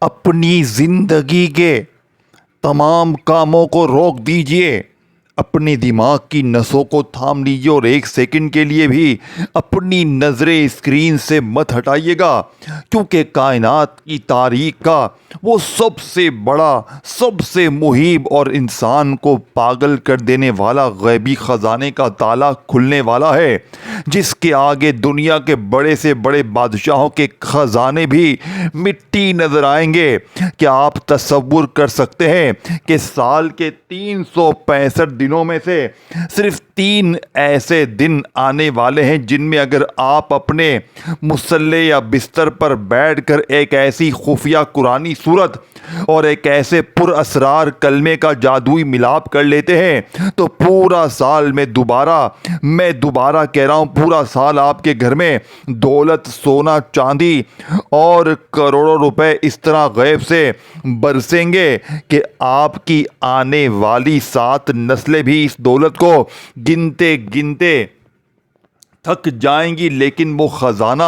اپنی زندگی کے تمام کاموں کو روک دیجئے، اپنے دماغ کی نسوں کو تھام لیجئے اور ایک سیکنڈ کے لیے بھی اپنی نظریں اسکرین سے مت ہٹائیے گا، کیونکہ کائنات کی تاریخ کا وہ سب سے بڑا، سب سے مہیب اور انسان کو پاگل کر دینے والا غیبی خزانے کا تالا کھلنے والا ہے، جس کے آگے دنیا کے بڑے سے بڑے بادشاہوں کے خزانے بھی مٹی نظر آئیں گے۔ کیا آپ تصور کر سکتے ہیں کہ سال کے 365 دنوں میں سے صرف 3 ایسے دن آنے والے ہیں جن میں اگر آپ اپنے مصلے یا بستر پر بیٹھ کر ایک ایسی خفیہ قرآنی صورت اور ایک ایسے پر اسرار کلمے کا جادوئی ملاپ کر لیتے ہیں تو پورا سال میں دوبارہ کہہ رہا ہوں، پورا سال آپ کے گھر میں دولت، سونا، چاندی اور کروڑوں روپے اس طرح غیب سے برسیں گے کہ آپ کی آنے والی 7 نسلیں بھی اس دولت کو گنتے گنتے تھک جائیں گی، لیکن وہ خزانہ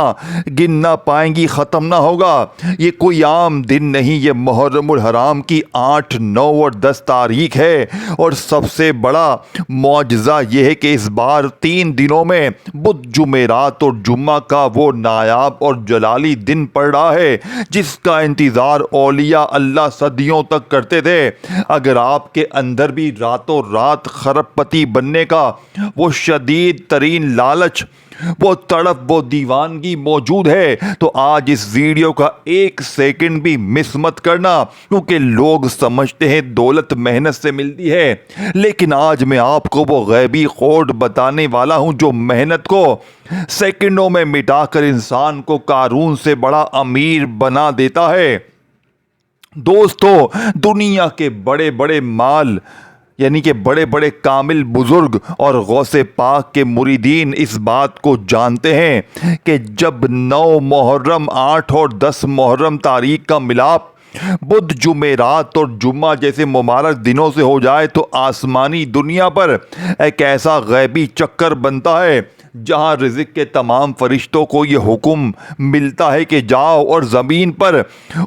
گن نہ پائیں گی، ختم نہ ہوگا۔ یہ کوئی عام دن نہیں، یہ محرم الحرام کی 8، 9 اور 10 تاریخ ہے، اور سب سے بڑا معجزہ یہ ہے کہ اس بار 3 دنوں میں بدھ، جمعرات اور جمعہ کا وہ نایاب اور جلالی دن پڑ رہا ہے جس کا انتظار اولیاء اللہ صدیوں تک کرتے تھے۔ اگر آپ کے اندر بھی راتوں رات خرب پتی بننے کا وہ شدید ترین لالچ، وہ تڑپ، وہ دیوانگی موجود ہے تو آج اس ویڈیو کا 1 سیکنڈ بھی مس مت کرنا، کیونکہ لوگ سمجھتے ہیں دولت محنت سے ملتی ہے، لیکن آج میں آپ کو وہ غیبی کوڈ بتانے والا ہوں جو محنت کو سیکنڈوں میں مٹا کر انسان کو قارون سے بڑا امیر بنا دیتا ہے۔ دوستو، دنیا کے بڑے بڑے مال یعنی کہ بڑے بڑے کامل بزرگ اور غوث پاک کے مریدین اس بات کو جانتے ہیں کہ جب 9 محرم، 8 اور 10 محرم تاریخ کا ملاپ بدھ، جمعرات اور جمعہ جیسے مبارک دنوں سے ہو جائے تو آسمانی دنیا پر ایک ایسا غیبی چکر بنتا ہے جہاں رزق کے تمام فرشتوں کو یہ حکم ملتا ہے کہ جاؤ اور زمین پر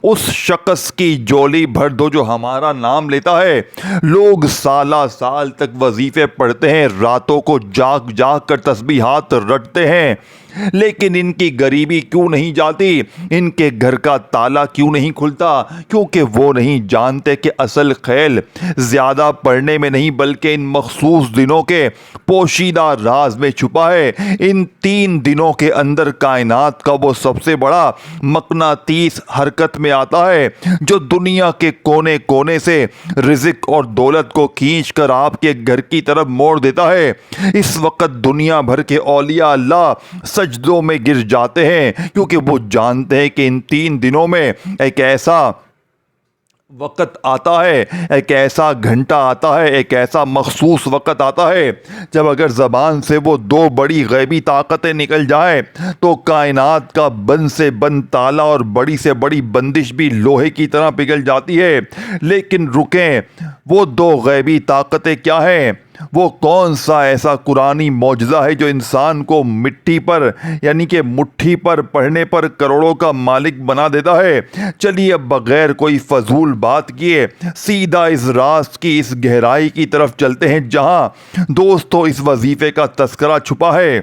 اس شخص کی جولی بھر دو جو ہمارا نام لیتا ہے۔ لوگ سالہ سال تک وظیفے پڑھتے ہیں، راتوں کو جاگ جاگ کر تسبیحات رٹتے ہیں، لیکن ان کی غریبی کیوں نہیں جاتی؟ ان کے گھر کا تالا کیوں نہیں کھلتا؟ کیونکہ وہ نہیں جانتے کہ اصل خیل زیادہ پڑھنے میں نہیں بلکہ ان مخصوص دنوں کے پوشیدہ راز میں چھپا ہے۔ ان 3 دنوں کے اندر کائنات کا وہ سب سے بڑا مقناطیس حرکت میں آتا ہے جو دنیا کے کونے کونے سے رزق اور دولت کو کھینچ کر آپ کے گھر کی طرف موڑ دیتا ہے۔ اس وقت دنیا بھر کے اولیاء اللہ سجدوں میں گر جاتے ہیں، کیونکہ وہ جانتے ہیں کہ ان 3 دنوں میں ایک ایسا وقت آتا ہے، ایک ایسا گھنٹہ آتا ہے، ایک ایسا مخصوص وقت آتا ہے جب اگر زبان سے وہ 2 بڑی غیبی طاقتیں نکل جائیں تو کائنات کا بند سے بند تالا اور بڑی سے بڑی بندش بھی لوہے کی طرح پگھل جاتی ہے۔ لیکن رکیں، وہ 2 غیبی طاقتیں کیا ہیں؟ وہ کون سا ایسا قرآنی معجزہ ہے جو انسان کو مٹی پر یعنی کہ مٹھی پر پڑھنے پر کروڑوں کا مالک بنا دیتا ہے؟ چلیے اب بغیر کوئی فضول بات کیے سیدھا اس راز کی اس گہرائی کی طرف چلتے ہیں جہاں دوستو اس وظیفے کا تذکرہ چھپا ہے۔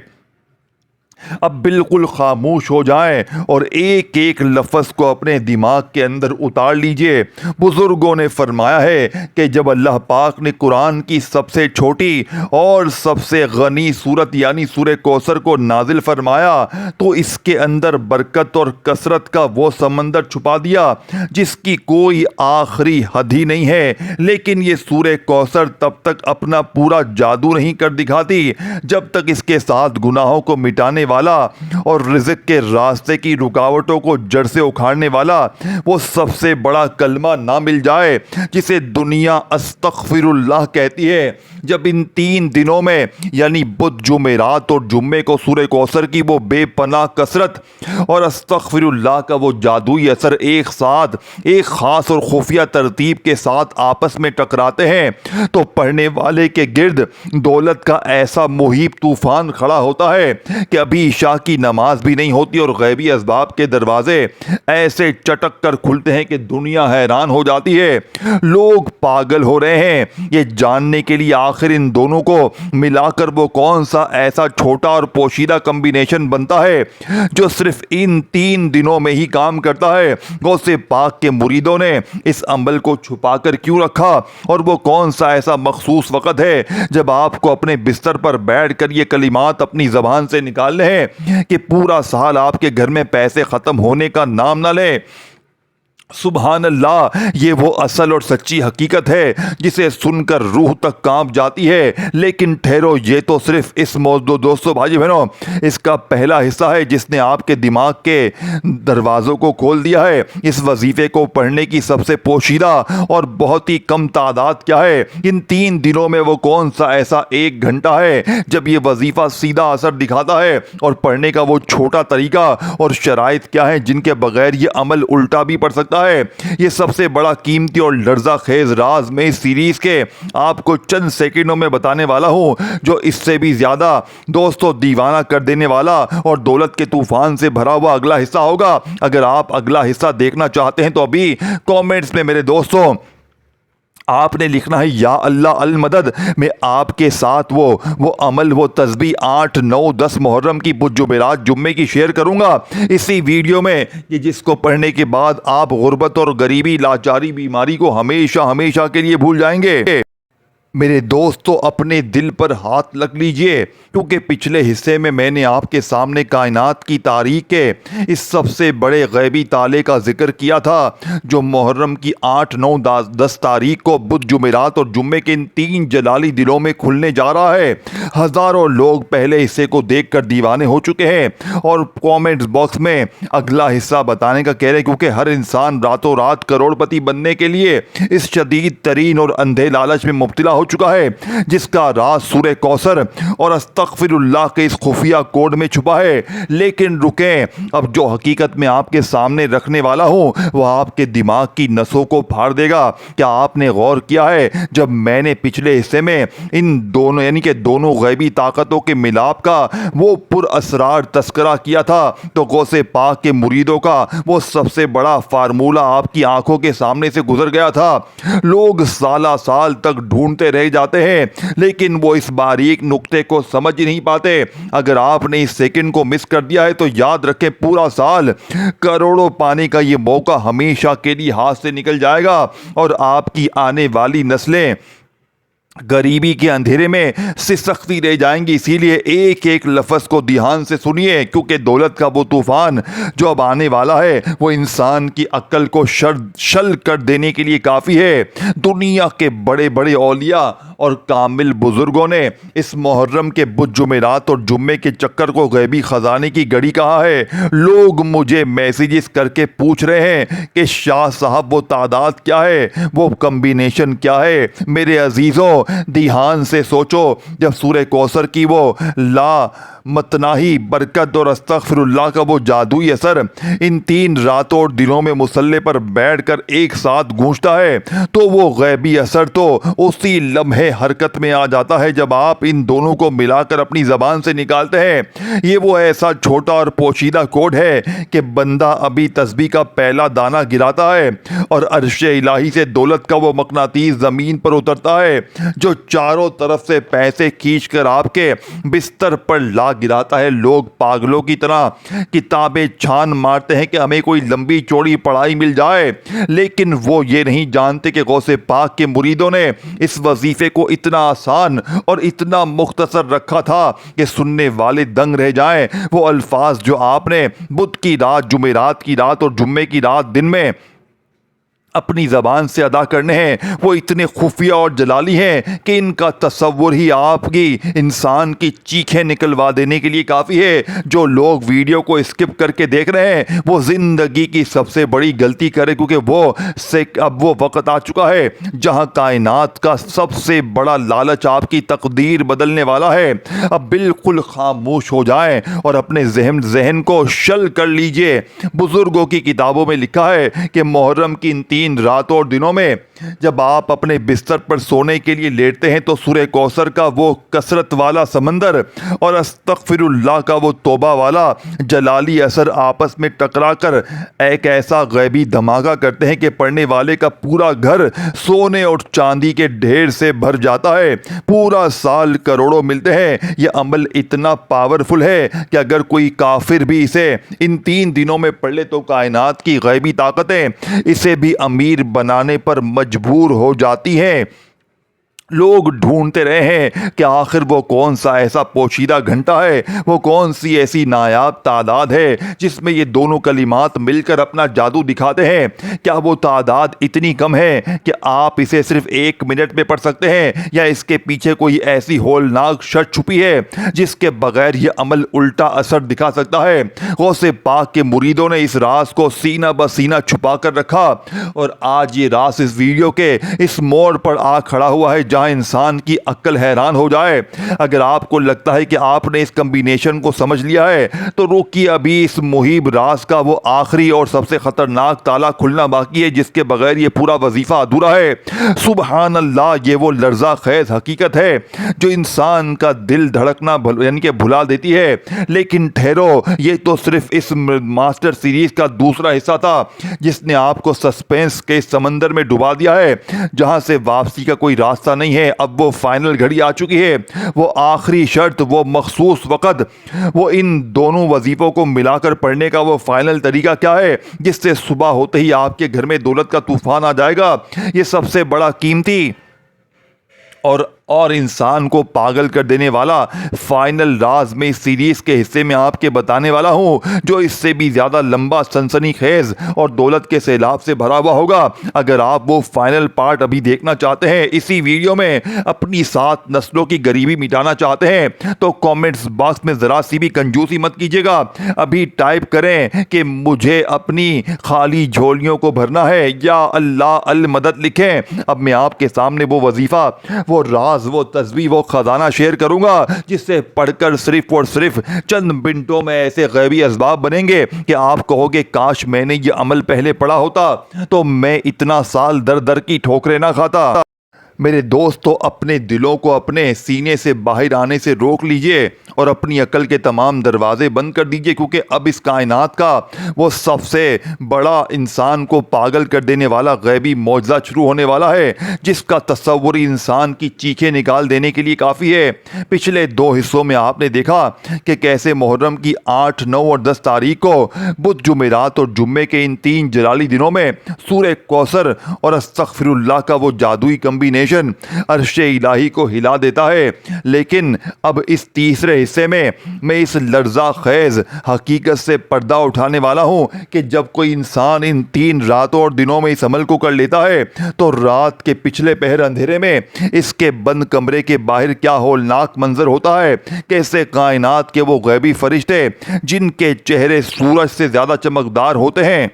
اب بالکل خاموش ہو جائیں اور ایک ایک لفظ کو اپنے دماغ کے اندر اتار لیجئے۔ بزرگوں نے فرمایا ہے کہ جب اللہ پاک نے قرآن کی سب سے چھوٹی اور سب سے غنی سورت یعنی سورہ کوثر کو نازل فرمایا تو اس کے اندر برکت اور کثرت کا وہ سمندر چھپا دیا جس کی کوئی آخری حد ہی نہیں ہے۔ لیکن یہ سورہ کوثر تب تک اپنا پورا جادو نہیں کر دکھاتی جب تک اس کے ساتھ گناہوں کو مٹانے والا اور رزق کے راستے کی رکاوٹوں کو جڑ سے اکھاڑنے والا وہ سب سے بڑا کلمہ نہ مل جائے جسے دنیا استغفر اللہ کہتی ہے۔ جب ان 3 دنوں میں یعنی بدھ، جمعرات اور جمعے کو سورہ کوثر کی وہ بے پناہ کثرت اور استغفر اللہ کا وہ جادوئی اثر ایک ساتھ ایک خاص اور خفیہ ترتیب کے ساتھ آپس میں ٹکراتے ہیں تو پڑھنے والے کے گرد دولت کا ایسا مہیب طوفان کھڑا ہوتا ہے کہ ابھی عشاء کی نماز بھی نہیں ہوتی اور غیبی اسباب کے دروازے ایسے چٹک کر کھلتے ہیں کہ دنیا حیران ہو جاتی ہے۔ لوگ پاگل ہو رہے ہیں یہ جاننے کے لیے آخر ان دونوں کو ملا کر وہ کون سا ایسا چھوٹا اور پوشیدہ کمبینیشن بنتا ہے جو صرف ان 3 دنوں میں ہی کام کرتا ہے۔ غوث پاک کے مریدوں نے اس عمل کو چھپا کر کیوں رکھا، اور وہ کون سا ایسا مخصوص وقت ہے جب آپ کو اپنے بستر پر بیٹھ کر یہ کلمات اپنی زبان سے نکالنے ہیں کہ پورا سال آپ کے گھر میں پیسے ختم ہونے کا نام نہ لے۔ سبحان اللہ، یہ وہ اصل اور سچی حقیقت ہے جسے سن کر روح تک کانپ جاتی ہے۔ لیکن ٹھہرو، یہ تو صرف اس موضوع دوستو بھائی بہنوں اس کا پہلا حصہ ہے جس نے آپ کے دماغ کے دروازوں کو کھول دیا ہے۔ اس وظیفے کو پڑھنے کی سب سے پوشیدہ اور بہت ہی کم تعداد کیا ہے؟ ان 3 دنوں میں وہ کون سا ایسا 1 گھنٹہ ہے جب یہ وظیفہ سیدھا اثر دکھاتا ہے؟ اور پڑھنے کا وہ چھوٹا طریقہ اور شرائط کیا ہیں جن کے بغیر یہ عمل الٹا بھی پڑ سکتا ہے؟ یہ سب سے بڑا قیمتی اور لرزہ خیز راز میں اس سیریز کے آپ کو چند سیکنڈوں میں بتانے والا ہوں، جو اس سے بھی زیادہ دوستو دیوانہ کر دینے والا اور دولت کے طوفان سے بھرا ہوا اگلا حصہ ہوگا۔ اگر آپ اگلا حصہ دیکھنا چاہتے ہیں تو ابھی کامنٹس میں میرے دوستوں آپ نے لکھنا ہے یا اللہ المدد۔ میں آپ کے ساتھ وہ عمل، وہ تسبیح 8، 9، 10 محرم کی جمعرات جمعے کی شیئر کروں گا اسی ویڈیو میں، کہ جس کو پڑھنے کے بعد آپ غربت اور غریبی، لاچاری، بیماری کو ہمیشہ کے لیے بھول جائیں گے۔ میرے دوستو اپنے دل پر ہاتھ رکھ لیجئے، کیونکہ پچھلے حصے میں نے آپ کے سامنے کائنات کی تاریخ کے اس سب سے بڑے غیبی تالے کا ذکر کیا تھا جو محرم کی 8، 9، 10 تاریخ کو بدھ، جمعرات اور جمعے کے ان 3 جلالی دنوں میں کھلنے جا رہا ہے۔ ہزاروں لوگ پہلے حصے کو دیکھ کر دیوانے ہو چکے ہیں اور کامنٹس باکس میں اگلا حصہ بتانے کا کہہ رہے ہیں، کیونکہ ہر انسان راتوں رات کروڑ پتی بننے کے لیے اس شدید ترین اور اندھے لالچ میں مبتلا ہو چکا ہے جس کا راز سورہ کوثر اور استغفر اللہ کے اس خفیہ کوڈ میں چھپا ہے۔ لیکن رکیں، اب جو حقیقت میں آپ کے سامنے رکھنے والا ہوں وہ آپ کے دماغ کی نسوں کو پھاڑ دے گا۔ کیا آپ نے غور کیا ہے جب میں نے پچھلے حصے میں ان دونوں یعنی کہ دونوں غیبی طاقتوں کے ملاپ کا وہ پر اسرار تذکرہ کیا تھا تو غوث پاک کے مریدوں کا وہ سب سے بڑا فارمولہ آپ کی آنکھوں کے سامنے سے گزر گیا تھا۔ لوگ سالہ سال تک ڈھونڈتے رہ جاتے ہیں لیکن وہ اس باریک نقطے کو سمجھ نہیں پاتے۔ اگر آپ نے اس سیکنڈ کو مس کر دیا ہے تو یاد رکھیں پورا سال کروڑوں پانے کا یہ موقع ہمیشہ کے لیے ہاتھ سے نکل جائے گا اور آپ کی آنے والی نسلیں غریبی کے اندھیرے میں سسکتی رہ جائیں گی۔ اسی لیے ایک ایک لفظ کو دھیان سے سنیے، کیونکہ دولت کا وہ طوفان جو اب آنے والا ہے وہ انسان کی عقل کو شل کر دینے کے لیے کافی ہے۔ دنیا کے بڑے بڑے اولیاء اور کامل بزرگوں نے اس محرم کے بدھ، جمعرات اور جمعے کے چکر کو غیبی خزانے کی گھڑی کہا ہے۔ لوگ مجھے میسیجز کر کے پوچھ رہے ہیں کہ شاہ صاحب وہ تعداد کیا ہے، وہ کمبینیشن کیا ہے؟ میرے عزیزوں دھیان سے سوچو، جب سورہ کوثر کی وہ لا متناہی برکت اور استغفر اللہ کا وہ جادوئی اثر ان 3 راتوں اور دنوں میں مصلی پر بیٹھ کر ایک ساتھ گونجتا ہے تو وہ غیبی اثر تو اسی لمحے حرکت میں آ جاتا ہے جب آپ ان دونوں کو ملا کر اپنی زبان سے نکالتے ہیں۔ یہ وہ ایسا چھوٹا اور پوشیدہ کوڈ ہے کہ بندہ ابھی تسبیح کا پہلا دانہ گراتا ہے اور عرش الہی سے دولت کا وہ مقناطیس زمین پر اترتا ہے جو چاروں طرف سے پیسے کھینچ کر آپ کے بستر پر لا گراتا ہے۔ لوگ پاگلوں کی طرح کتابیں چھان مارتے ہیں کہ ہمیں کوئی لمبی چوڑی پڑھائی مل جائے، لیکن وہ یہ نہیں جانتے کہ غوث پاک کے مریدوں نے اس وظیفے کو اتنا آسان اور اتنا مختصر رکھا تھا کہ سننے والے دنگ رہ جائیں۔ وہ الفاظ جو آپ نے بدھ کی رات، جمعرات کی رات اور جمعے کی رات دن میں اپنی زبان سے ادا کرنے ہیں وہ اتنے خفیہ اور جلالی ہیں کہ ان کا تصور ہی آپ کی انسان کی چیخیں نکلوا دینے کے لیے کافی ہے۔ جو لوگ ویڈیو کو اسکپ کر کے دیکھ رہے ہیں وہ زندگی کی سب سے بڑی غلطی کرے، کیونکہ اب وہ وقت آ چکا ہے جہاں کائنات کا سب سے بڑا لالچ آپ کی تقدیر بدلنے والا ہے۔ اب بالکل خاموش ہو جائیں اور اپنے ذہن کو شل کر لیجئے۔ بزرگوں کی کتابوں میں لکھا ہے کہ محرم کی ان 3 3 راتوں اور دنوں میں جب آپ اپنے بستر پر سونے کے لیے لیٹتے ہیں تو سورہ کوثر کا وہ کثرت والا سمندر اور استغفر اللہ کا وہ توبہ والا جلالی اثر آپس میں ٹکرا کر ایک ایسا غیبی دھماکہ کرتے ہیں کہ پڑھنے والے کا پورا گھر سونے اور چاندی کے ڈھیر سے بھر جاتا ہے. پورا سال کروڑوں ملتے ہیں. یہ عمل اتنا پاورفل ہے کہ اگر کوئی کافر بھی اسے ان 3 دنوں میں پڑھ لے تو کائنات کی غیبی طاقتیں اسے بھی امیر بنانے پر مجبور ہو جاتی ہیں. لوگ ڈھونڈتے رہے ہیں کہ آخر وہ کون سا ایسا پوشیدہ گھنٹہ ہے, وہ کون سی ایسی نایاب تعداد ہے جس میں یہ دونوں کلمات مل کر اپنا جادو دکھاتے ہیں. کیا وہ تعداد اتنی کم ہے کہ آپ اسے صرف 1 منٹ میں پڑھ سکتے ہیں, یا اس کے پیچھے کوئی ایسی ہولناک شرط چھپی ہے جس کے بغیر یہ عمل الٹا اثر دکھا سکتا ہے؟ غوث پاک کے مریدوں نے اس راز کو سینہ بسینہ چھپا کر رکھا, اور آج یہ راز اس ویڈیو کے اس موڑ پر آ کھڑا ہوا ہے جہاں انسان کی عقل حیران ہو جائے. اگر آپ کو لگتا ہے کہ آپ نے اس کمبینیشن کو سمجھ لیا ہے تو روکیے, ابھی اس محیب راز کا وہ آخری اور سب سے خطرناک تالا کھلنا باقی ہے جس کے بغیر یہ پورا وظیفہ ادھورا ہے. سبحان اللہ, یہ وہ لرزہ خیز حقیقت ہے جو انسان کا دل دھڑکنا یعنی کہ بھلا دیتی ہے. لیکن ٹھہرو, یہ تو صرف اس ماسٹر سیریز کا دوسرا حصہ تھا جس نے آپ کو سسپینس کے سمندر میں ڈبا دیا ہے جہاں سے واپسی کا کوئی راستہ نہیں ہے. اب وہ فائنل گھڑی آ چکی ہے, وہ آخری شرط, وہ مخصوص وقت, وہ ان دونوں وظیفوں کو ملا کر پڑھنے کا وہ فائنل طریقہ کیا ہے جس سے صبح ہوتے ہی آپ کے گھر میں دولت کا طوفان آ جائے گا. یہ سب سے بڑا قیمتی اور انسان کو پاگل کر دینے والا فائنل راز میں اس سیریز کے حصے میں آپ کے بتانے والا ہوں, جو اس سے بھی زیادہ لمبا, سنسنی خیز اور دولت کے سیلاب سے بھرا ہوا ہوگا. اگر آپ وہ فائنل پارٹ ابھی دیکھنا چاہتے ہیں, اسی ویڈیو میں اپنی 7 نسلوں کی غریبی مٹانا چاہتے ہیں, تو کامنٹس باکس میں ذرا سی بھی کنجوسی مت کیجیے گا. ابھی ٹائپ کریں کہ مجھے اپنی خالی جھولیوں کو بھرنا ہے, یا اللہ المدد لکھیں. اب میں آپ کے سامنے وہ وظیفہ, وہ راز, وہ تسبیح, وہ خزانہ شیئر کروں گا جس سے پڑھ کر صرف اور صرف چند منٹوں میں ایسے غیبی اسباب بنیں گے کہ آپ کہو گے کاش میں نے یہ عمل پہلے پڑھا ہوتا تو میں اتنا سال در در کی ٹھوکریں نہ کھاتا. میرے دوستو, اپنے دلوں کو اپنے سینے سے باہر آنے سے روک لیجئے اور اپنی عقل کے تمام دروازے بند کر دیجئے, کیونکہ اب اس کائنات کا وہ سب سے بڑا, انسان کو پاگل کر دینے والا غیبی معجزہ شروع ہونے والا ہے جس کا تصور انسان کی چیخیں نکال دینے کے لیے کافی ہے. پچھلے 2 حصوں میں آپ نے دیکھا کہ کیسے محرم کی 8, 9 اور 10 تاریخ کو بدھ, جمعرات اور جمعے کے ان 3 جلالی دنوں میں سورہ کوثر اور استغفر اللہ کا وہ جادوئی کمبینیشن عرش الہی کو ہلا دیتا ہے. لیکن اب اس تیسرے حصے میں اس لرزہ خیز حقیقت سے پردہ اٹھانے والا ہوں کہ جب کوئی انسان ان 3 راتوں اور دنوں میں اس عمل کو کر لیتا ہے تو رات کے پچھلے پہر اندھیرے میں اس کے بند کمرے کے باہر کیا ہولناک منظر ہوتا ہے. کیسے کائنات کے وہ غیبی فرشتے جن کے چہرے سورج سے زیادہ چمکدار ہوتے ہیں,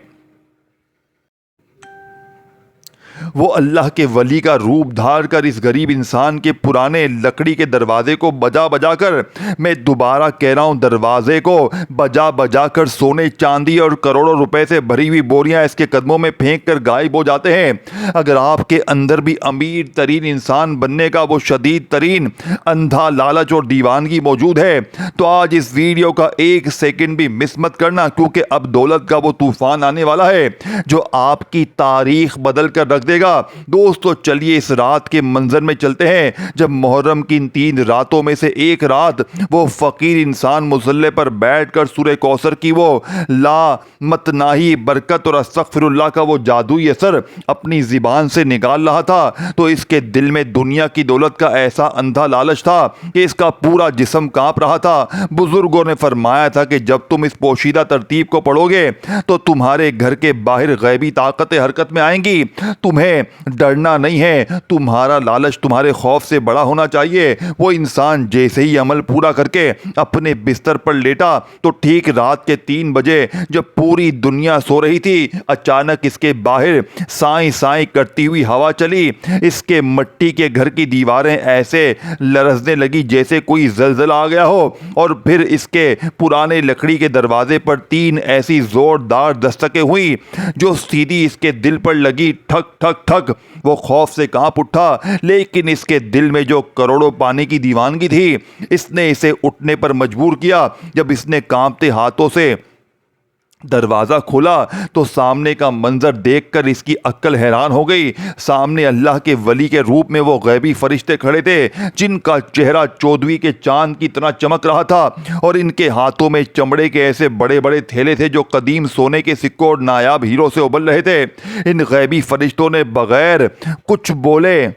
وہ اللہ کے ولی کا روپ دھار کر اس غریب انسان کے پرانے لکڑی کے دروازے کو بجا بجا کر, میں دوبارہ کہہ رہا ہوں دروازے کو بجا بجا کر, سونے چاندی اور کروڑوں روپے سے بھری ہوئی بوریاں اس کے قدموں میں پھینک کر غائب ہو جاتے ہیں. اگر آپ کے اندر بھی امیر ترین انسان بننے کا وہ شدید ترین اندھا لالچ اور دیوانگی موجود ہے تو آج اس ویڈیو کا 1 سیکنڈ بھی مس مت کرنا, کیونکہ اب دولت کا وہ طوفان آنے والا ہے جو آپ کی تاریخ بدل کر رکھ دے گا. دوستو, چلیے اس رات کے منظر میں چلتے ہیں جب محرم کی ان 3 راتوں میں سے ایک رات وہ فقیر انسان مصلی پر بیٹھ کر سورہ کوثر کی وہ لا متناہی برکت اور استغفر اللہ کا وہ جادوئی اثر اپنی زبان سے نکال رہا تھا تو اس کے دل میں دنیا کی دولت کا ایسا اندھا لالچ تھا کہ اس کا پورا جسم کانپ رہا تھا. بزرگوں نے فرمایا تھا کہ جب تم اس پوشیدہ ترتیب کو پڑھو گے تو تمہارے گھر کے باہر غیبی طاقتیں حرکت میں آئیں گی, تمہیں تمہیں ڈرنا نہیں ہے، تمہارا لالچ تمہارے خوف سے بڑا ہونا چاہیے۔ وہ انسان جیسے ہی عمل پورا کر کے اپنے بستر پر لیٹا تو ٹھیک رات کے 3 بجے جب پوری دنیا سو رہی تھی، اچانک اس کے باہر سائیں سائیں کرتی ہوئی ہوا چلی۔ اس کے مٹی کے گھر کی دیواریں ایسے لرزنے لگی جیسے کوئی زلزلہ آ گیا ہو، اور پھر اس کے پرانے لکڑی کے دروازے پر 3 ایسی زوردار دستکیں ہوئی جو سیدھی اس کے دل پر لگی، ٹھک ٹھک ٹھک۔ وہ خوف سے کانپ اٹھا، لیکن اس کے دل میں جو کروڑوں پانے کی دیوانگی تھی اس نے اسے اٹھنے پر مجبور کیا۔ جب اس نے کانپتے ہاتھوں سے دروازہ کھولا تو سامنے کا منظر دیکھ کر اس کی عقل حیران ہو گئی۔ سامنے اللہ کے ولی کے روپ میں وہ غیبی فرشتے کھڑے تھے جن کا چہرہ 14ویں کے چاند کی طرح چمک رہا تھا، اور ان کے ہاتھوں میں چمڑے کے ایسے بڑے بڑے تھیلے تھے جو قدیم سونے کے سکوں اور نایاب ہیروں سے ابل رہے تھے۔ ان غیبی فرشتوں نے بغیر کچھ بولے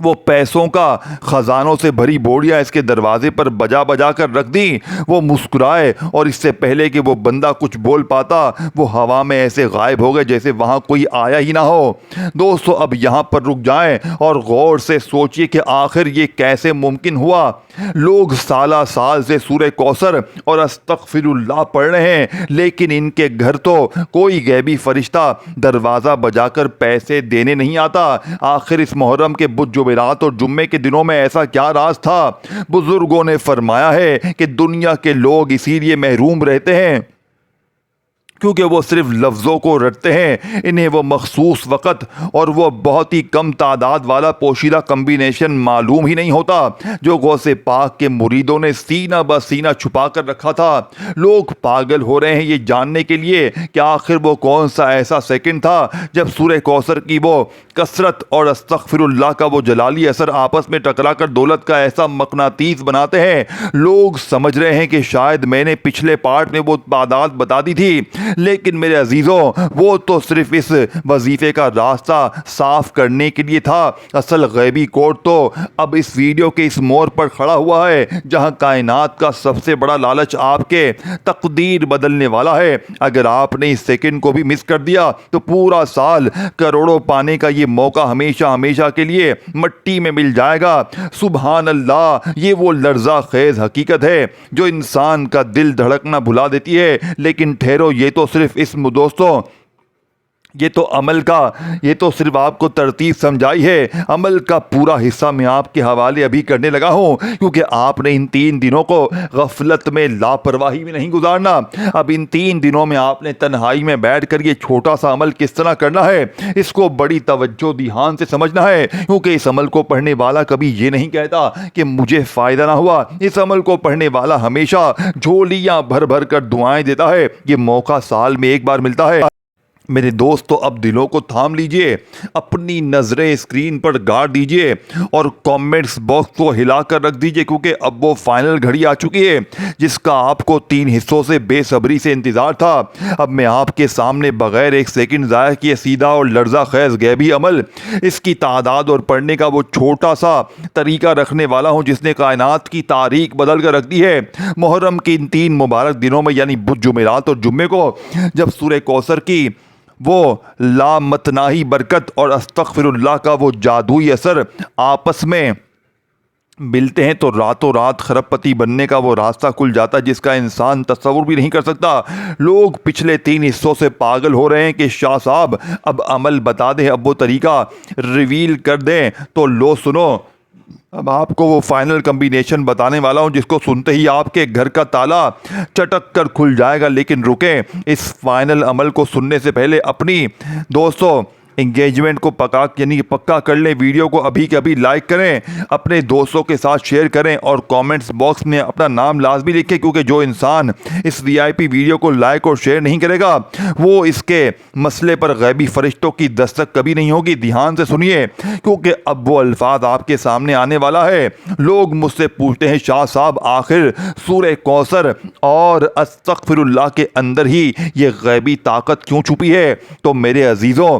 وہ پیسوں کا خزانوں سے بھری بوریاں اس کے دروازے پر بجا بجا کر رکھ دیں۔ وہ مسکرائے اور اس سے پہلے کہ وہ بندہ کچھ بول پاتا وہ ہوا میں ایسے غائب ہو گئے جیسے وہاں کوئی آیا ہی نہ ہو۔ دوستو، اب یہاں پر رک جائیں اور غور سے سوچئے کہ آخر یہ کیسے ممکن ہوا۔ لوگ سالہ سال سے سورہ کوثر اور استغفر اللہ پڑھ رہے ہیں، لیکن ان کے گھر تو کوئی غیبی فرشتہ دروازہ بجا کر پیسے دینے نہیں آتا۔ آخر اس محرم کے بدھ جمعرات اور جمعے کے دنوں میں ایسا کیا راز تھا؟ بزرگوں نے فرمایا ہے کہ دنیا کے لوگ اسی لیے محروم رہتے ہیں کیونکہ وہ صرف لفظوں کو رٹتے ہیں۔ انہیں وہ مخصوص وقت اور وہ بہت ہی کم تعداد والا پوشیدہ کمبینیشن معلوم ہی نہیں ہوتا جو غوث پاک کے مریدوں نے سینہ بہ سینہ چھپا کر رکھا تھا۔ لوگ پاگل ہو رہے ہیں یہ جاننے کے لیے کہ آخر وہ کون سا ایسا سیکنڈ تھا جب سورہ کوثر کی وہ کثرت اور استغفر اللہ کا وہ جلالی اثر آپس میں ٹکرا کر دولت کا ایسا مقناطیس بناتے ہیں۔ لوگ سمجھ رہے ہیں کہ شاید میں نے پچھلے پارٹ میں وہ تعداد بتا دی تھی، لیکن میرے عزیزوں وہ تو صرف اس وظیفے کا راستہ صاف کرنے کے لیے تھا۔ اصل غیبی کوڈ تو اب اس ویڈیو کے اس موڑ پر کھڑا ہوا ہے جہاں کائنات کا سب سے بڑا لالچ آپ کے تقدیر بدلنے والا ہے۔ اگر آپ نے اس سیکنڈ کو بھی مس کر دیا تو پورا سال کروڑوں پانے کا یہ موقع ہمیشہ ہمیشہ کے لیے مٹی میں مل جائے گا۔ سبحان اللہ، یہ وہ لرزہ خیز حقیقت ہے جو انسان کا دل دھڑکنا بھلا دیتی ہے۔ لیکن ٹھہرو، یہ تو صرف دوستوں یہ تو صرف آپ کو ترتیب سمجھائی ہے۔ عمل کا پورا حصہ میں آپ کے حوالے ابھی کرنے لگا ہوں، کیونکہ آپ نے ان 3 دنوں کو غفلت میں لاپرواہی میں نہیں گزارنا۔ اب ان 3 دنوں میں آپ نے تنہائی میں بیٹھ کر یہ چھوٹا سا عمل کس طرح کرنا ہے اس کو بڑی توجہ دھیان سے سمجھنا ہے، کیونکہ اس عمل کو پڑھنے والا کبھی یہ نہیں کہتا کہ مجھے فائدہ نہ ہوا۔ اس عمل کو پڑھنے والا ہمیشہ جھولیاں بھر بھر کر دعائیں دیتا ہے۔ یہ موقع سال میں ایک بار ملتا ہے۔ میرے دوستو، اب دلوں کو تھام لیجئے، اپنی نظریں اسکرین پر گاڑ دیجئے اور کامنٹس باکس کو ہلا کر رکھ دیجئے، کیونکہ اب وہ فائنل گھڑی آ چکی ہے جس کا آپ کو 3 حصوں سے بے صبری سے انتظار تھا۔ اب میں آپ کے سامنے بغیر ایک سیکنڈ ضائع کیے سیدھا اور لرزہ خیز غیبی عمل، اس کی تعداد اور پڑھنے کا وہ چھوٹا سا طریقہ رکھنے والا ہوں جس نے کائنات کی تاریخ بدل کر رکھ دی ہے۔ محرم کی ان 3 مبارک دنوں میں یعنی بدھ جمعرات اور جمعے کو جب سورہ کوثر کی وہ لامتناہی برکت اور استغفر اللہ کا وہ جادوئی اثر آپس میں ملتے ہیں تو راتوں رات خرب پتی بننے کا وہ راستہ کھل جاتا ہے جس کا انسان تصور بھی نہیں کر سکتا۔ لوگ پچھلے 3 حصوں سے پاگل ہو رہے ہیں کہ شاہ صاحب اب عمل بتا دیں، اب وہ طریقہ ریویل کر دیں، تو لو سنو، اب آپ کو وہ فائنل کمبینیشن بتانے والا ہوں جس کو سنتے ہی آپ کے گھر کا تالا چٹک کر کھل جائے گا۔ لیکن رکیں، اس فائنل عمل کو سننے سے پہلے اپنی دوستوں انگیجمنٹ کو پکا کر لیں۔ ویڈیو کو ابھی کے ابھی لائک کریں، اپنے دوستوں کے ساتھ شیئر کریں اور کامنٹس باکس میں اپنا نام لازمی لکھیں، کیونکہ جو انسان اس VIP ویڈیو کو لائک اور شیئر نہیں کرے گا وہ اس کے مسئلے پر غیبی فرشتوں کی دستک کبھی نہیں ہوگی۔ دھیان سے سنیے، کیونکہ اب وہ الفاظ آپ کے سامنے آنے والا ہے۔ لوگ مجھ سے پوچھتے ہیں شاہ صاحب آخر سورہ کوثر اور استغفر اللہ کے اندر ہی یہ غیبی طاقت کیوں چھپی ہے؟ تو میرے عزیزوں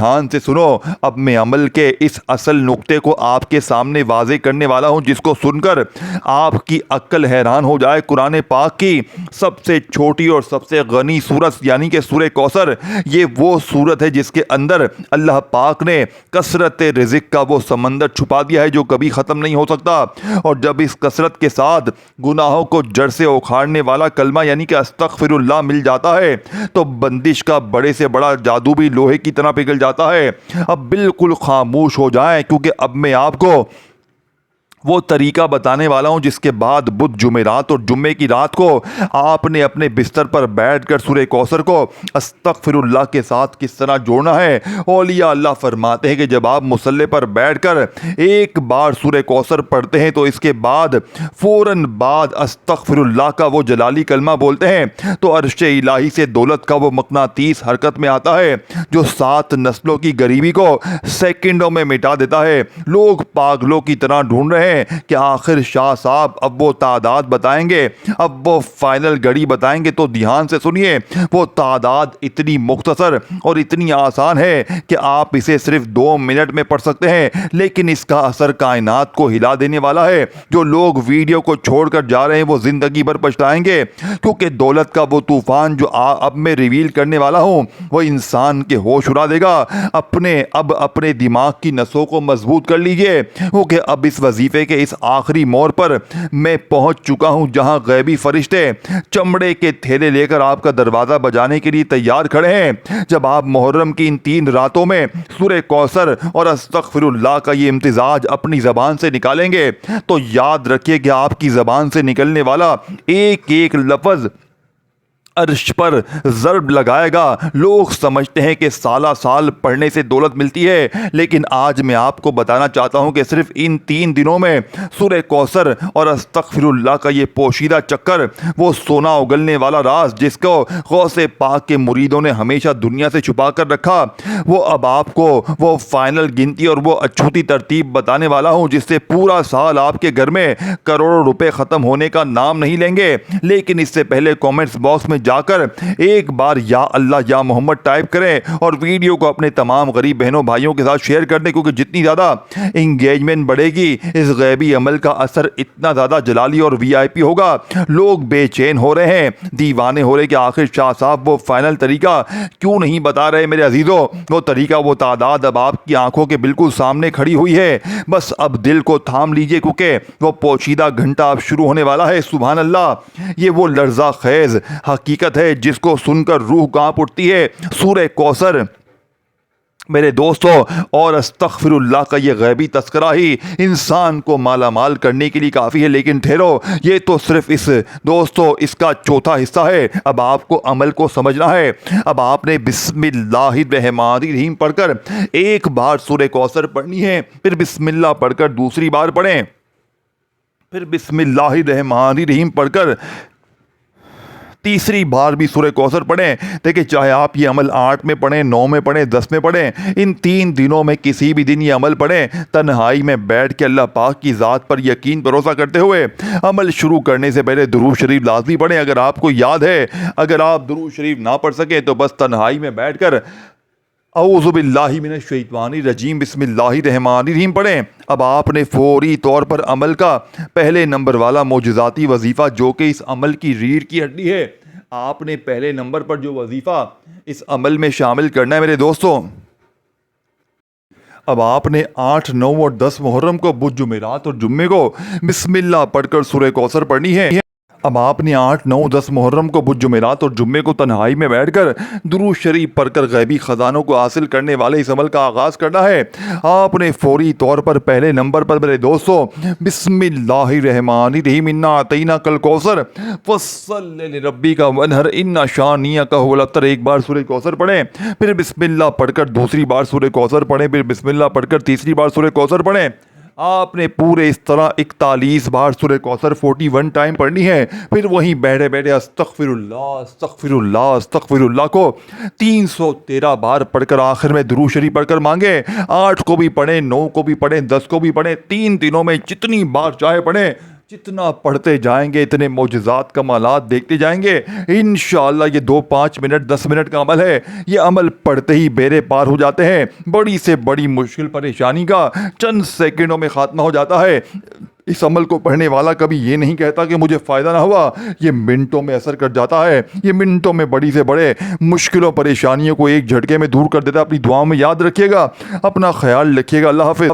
دھیان سے سنو، اب میں عمل کے اس اصل نقطے کو آپ کے سامنے واضح کرنے والا ہوں جس کو سن کر آپ کی عقل حیران ہو جائے۔ قرآن پاک کی سب سے چھوٹی اور سب سے غنی سورت یعنی کہ سورہ کوثر، یہ وہ سورت ہے جس کے اندر اللہ پاک نے کثرت رزق کا وہ سمندر چھپا دیا ہے جو کبھی ختم نہیں ہو سکتا، اور جب اس کثرت کے ساتھ گناہوں کو جڑ سے اکھاڑنے والا کلمہ یعنی کہ استغفر اللہ مل جاتا ہے تو بندش کا بڑے سے بڑا جادو بھی لوہے کی طرح پگھل جاتا ہے۔ اب بالکل خاموش ہو جائیں کیونکہ اب میں آپ کو وہ طریقہ بتانے والا ہوں جس کے بعد بدھ جمعرات اور جمعے کی رات کو آپ نے اپنے بستر پر بیٹھ کر سورہ کوثر کو استغفر اللہ کے ساتھ کس طرح جوڑنا ہے۔ اولیاء اللہ فرماتے ہیں کہ جب آپ مصلی پر بیٹھ کر ایک بار سورہ کوثر پڑھتے ہیں تو اس کے بعد فوراً بعد استغفر اللہ کا وہ جلالی کلمہ بولتے ہیں تو عرش الہی سے دولت کا وہ مقناطیس حرکت میں آتا ہے جو 7 نسلوں کی غریبی کو سیکنڈوں میں مٹا دیتا ہے۔ لوگ پاگلوں کی طرح ڈھونڈ رہے ہیں کہ آخر شاہ صاحب اب وہ تعداد بتائیں گے، اب وہ فائنل گھڑی بتائیں گے، تو دھیان سے سنیے، وہ تعداد اتنی مختصر اور اتنی آسان ہے کہ آپ اسے صرف 2 منٹ میں پڑھ سکتے ہیں، لیکن اس کا اثر کائنات کو ہلا دینے والا ہے۔ جو لوگ ویڈیو کو چھوڑ کر جا رہے ہیں وہ زندگی بھر پچھتائیں گے، کیونکہ دولت کا وہ طوفان جو اب میں ریویل کرنے والا ہوں وہ انسان کے ہوش اڑا دے گا۔ اپنے دماغ کی نسوں کو مضبوط کر لیجئے، کیونکہ اب اس وظیفے کے اس آخری موڑ پر میں پہنچ چکا ہوں جہاں غیبی فرشتے چمڑے کے تھیلے لے کر آپ کا دروازہ بجانے کے لیے تیار کھڑے ہیں۔ جب آپ محرم کی ان 3 راتوں میں سورہ کوثر اور استغفر اللہ کا یہ امتزاج اپنی زبان سے نکالیں گے تو یاد رکھیے کہ آپ کی زبان سے نکلنے والا ایک ایک لفظ عرش پر ضرب لگائے گا۔ لوگ سمجھتے ہیں کہ سالہ سال پڑھنے سے دولت ملتی ہے، لیکن آج میں آپ کو بتانا چاہتا ہوں کہ صرف ان 3 دنوں میں سورہ کوثر اور استغفر اللہ کا یہ پوشیدہ چکر، وہ سونا اگلنے والا راز جس کو غوث پاک کے مریدوں نے ہمیشہ دنیا سے چھپا کر رکھا، وہ اب آپ کو وہ فائنل گنتی اور وہ اچھوتی ترتیب بتانے والا ہوں جس سے پورا سال آپ کے گھر میں کروڑوں روپے ختم ہونے کا نام نہیں لیں گے۔ لیکن اس سے پہلے کامنٹس باکس میں جا کر ایک بار یا اللہ یا محمد ٹائپ کریں اور ویڈیو کو اپنے تمام غریب بہنوں بھائیوں کے ساتھ شیئر کر دیں، کیونکہ جتنی زیادہ انگیجمنٹ بڑھے گی اس غیبی عمل کا اثر اتنا زیادہ جلالی اور وی آئی پی ہوگا۔ لوگ بے چین ہو رہے ہیں، دیوانے ہو رہے کہ آخر شاہ صاحب وہ فائنل طریقہ کیوں نہیں بتا رہے۔ میرے عزیزوں، وہ طریقہ، وہ تعداد اب آپ کی آنکھوں کے بالکل سامنے کھڑی ہوئی ہے، بس اب دل کو تھام لیجئے کیونکہ وہ پوشیدہ گھنٹہ اب شروع ہونے والا ہے۔ سبحان اللہ، یہ وہ لرزہ خیز حقیقت ہے جس کو سن کر روح کانپ اٹھتی ہے۔ سورہ کوثر میرے دوستو اور استغفر اللہ کا یہ غیبی تذکرہ ہی انسان کو مالا مال کرنے کے لیے کافی ہے، لیکن ٹھہرو، یہ تو صرف اس کا چوتھا حصہ ہے۔ اب آپ کو عمل کو سمجھنا ہے۔ اب آپ نے بسم اللہ الرحمن الرحیم پڑھ کر ایک بار سورہ کوثر پڑھنی ہے، پھر بسم اللہ پڑھ کر دوسری بار پڑھیں، پھر بسم اللہ الرحمن الرحیم پڑھ کر تیسری بار بھی سورہ کوثر پڑھیں۔ دیکھیں، چاہے آپ یہ عمل 8 میں پڑھیں، 9 میں پڑھیں، 10 میں پڑھیں، ان 3 دنوں میں کسی بھی دن یہ عمل پڑھیں، تنہائی میں بیٹھ کے اللہ پاک کی ذات پر یقین بھروسہ کرتے ہوئے عمل شروع کرنے سے پہلے درود شریف لازمی پڑھیں۔ اگر آپ کو یاد ہے، اگر آپ درود شریف نہ پڑھ سکیں تو بس تنہائی میں بیٹھ کر اعوذ باللہ من الشیطان الرجیم بسم اللہ الرحمن الرحیم پڑھیں۔ اب آپ نے فوری طور پر عمل کا پہلے نمبر والا معجزاتی وظیفہ جو کہ اس عمل کی ریڑھ کی ہڈی ہے، آپ نے پہلے نمبر پر جو وظیفہ اس عمل میں شامل کرنا ہے میرے دوستوں۔ اب آپ نے 8، 9 اور 10 محرم کو بدھ جمعرات اور جمعے کو بسم اللہ پڑھ کر سورہ کوثر پڑھنی ہے۔ اب آپ نے 8، 9، 10 محرم کو بدھ جمعرات اور جمعے کو تنہائی میں بیٹھ کر درود شریف پڑھ کر غیبی خزانوں کو حاصل کرنے والے اس عمل کا آغاز کرنا ہے۔ آپ نے فوری طور پر پہلے نمبر پر میرے دوستو بسم اللہ الرحمن الرحیم انا اعطیناک الکوثر فصلی لربک وانحر ان شانئک هو الابتر ایک بار سورہ کوثر پڑھیں، پھر بسم اللہ پڑھ کر دوسری بار سورہ کوثر پڑھیں، پھر بسم اللہ پڑھ کر تیسری بار سورہ کوثر پڑھیں۔ آپ نے پورے اس طرح 41 بار سورہ کوثر 41 ٹائم پڑھنی ہے، پھر وہیں بیٹھے بیٹھے استغفر اللہ استغفر اللہ استغفر اللہ کو 313 بار پڑھ کر آخر میں درود شریف پڑھ کر مانگے۔ 8 کو بھی پڑھیں، 9 کو بھی پڑھیں، 10 کو بھی پڑھیں، 3 دنوں میں جتنی بار چاہے پڑھیں، جتنا پڑھتے جائیں گے اتنے معجزات کمالات دیکھتے جائیں گے انشاءاللہ۔ یہ 5 منٹ 10 منٹ کا عمل ہے، یہ عمل پڑھتے ہی بیڑے پار ہو جاتے ہیں، بڑی سے بڑی مشکل پریشانی کا چند سیکنڈوں میں خاتمہ ہو جاتا ہے۔ اس عمل کو پڑھنے والا کبھی یہ نہیں کہتا کہ مجھے فائدہ نہ ہوا، یہ منٹوں میں اثر کر جاتا ہے، یہ منٹوں میں بڑی سے بڑے مشکلوں پریشانیوں کو ایک جھٹکے میں دور کر دیتا ہے۔ اپنی دعاؤں میں یاد رکھیے گا، اپنا خیال رکھیے گا۔ اللہ حافظ۔